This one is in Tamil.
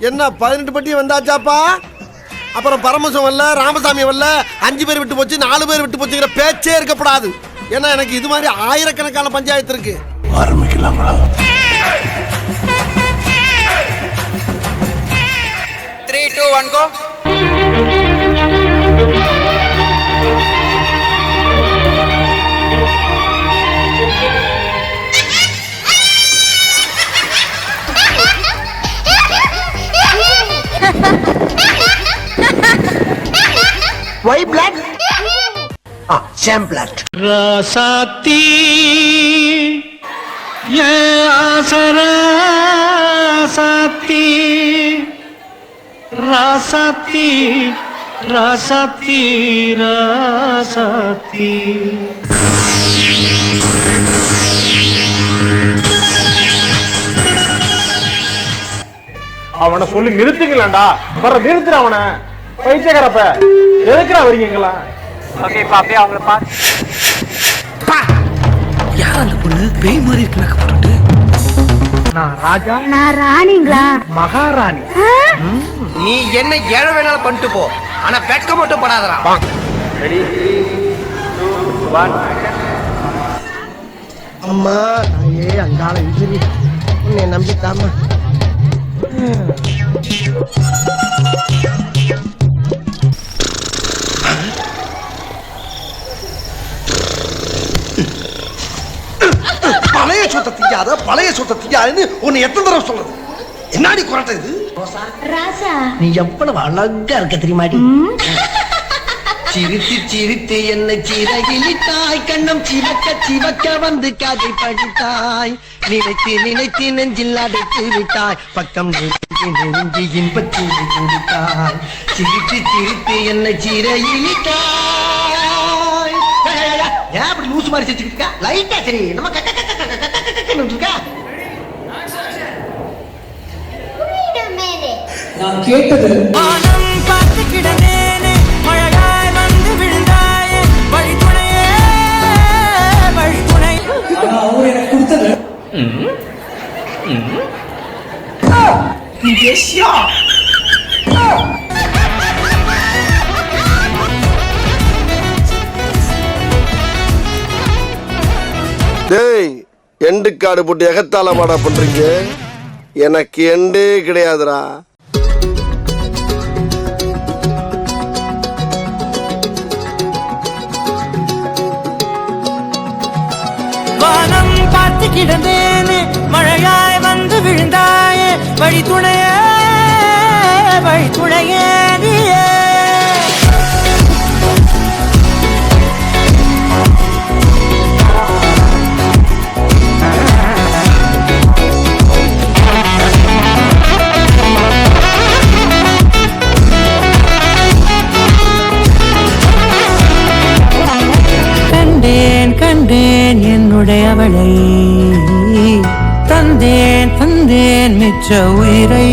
என்ன 18 பட்டி வந்தாச்சாப்பா? அப்புறம் பரமசம் வரல, ராமசாமி வரல, 5 பேர் விட்டு போச்சு, 4 பேர் விட்டு போச்சுங்கிற பேச்சே இருக்கப்படாது. ஏன்னா எனக்கு இது மாதிரி ஆயிரக்கணக்கான பஞ்சாயத்து இருக்கு. ஆரம்பிக்கலாங்களா? 3, 2, 1 go. Why black? Same black. ராசாத்தி ஏ ஆசரா சாத்தி ராசாத்தி ராசாத்தி ராசாத்தி. அவனை சொல்லி நிறுத்துங்களா? வர நிறுத்துற அவனை. பைத்தியக்காரப்ப எதுக்குறா வரீங்களா? ஓகே இப்ப அப்படியே அவங்கள பாத்து. யார் அந்த பொண்ணு? பேய் மாதிரி இருக்கு மேக்கப் போட்டுட்டு. நான் ராஜா. நான் ராணிங்களா? மகாராணி. நீ என்ன ஏழை வேணாலும் பண்ணிட்டு போ, ஆனா வெட்க மட்டும் படாதடா. ரெடி 3, 2, 1 அம்மா தாயே அங்காள விஜயி உன்னை நம்பித்தாமா. பழைய சொத்தை திங்காத, பழைய சொத்தை திங்காதுன்னு உன்னை எத்தனை தடவை சொல்றது? என்னாடி குரட்டை இது? ராசா நீ எவ்வளவு அழகா இருக்க தெரியுமாடி? சிரித்து சிரித்து என்னை சிறகிலிட்டாய், கண்ணம் சிவக்க சிவக்க வந்து காதை படித்தாய், நினைத்து நினைத்து நெஞ்சில் அடைத்து விட்டாய், பக்கம் நெருங்கி நெருங்கி இன்பத்தில் கொடுத்தாய், சிரித்து சிரித்து என்னை சிறகிலிட்டாய். ஏன் அப்படி லூசு மாதிரி சிரிச்சுக்கிட்டு லைட்டா சரி நம்ம இருக்கா? நான் கேட்டது பார்த்து கிடந்தேனே, மழையாய் வந்து விழுந்தாயே, வழித்துணையே வழித்துணை. ஆனா அவர் எனக்கு கொடுத்தது டேய், எண்டு காடு போட்டு எகத்தால மாடா பண்றீங்க. எனக்கு எண்டே கிடையாதுடா. வானம் பார்த்து கிடந்தேனே, மழையாய் வந்து விழுந்தாயே, வழித்துணையே வழித்துணையே நீயே. கண்டேன் கண்டேன் என்னுடைய அவளை, தந்தேன் தந்தேன் மிச்ச உயிரை.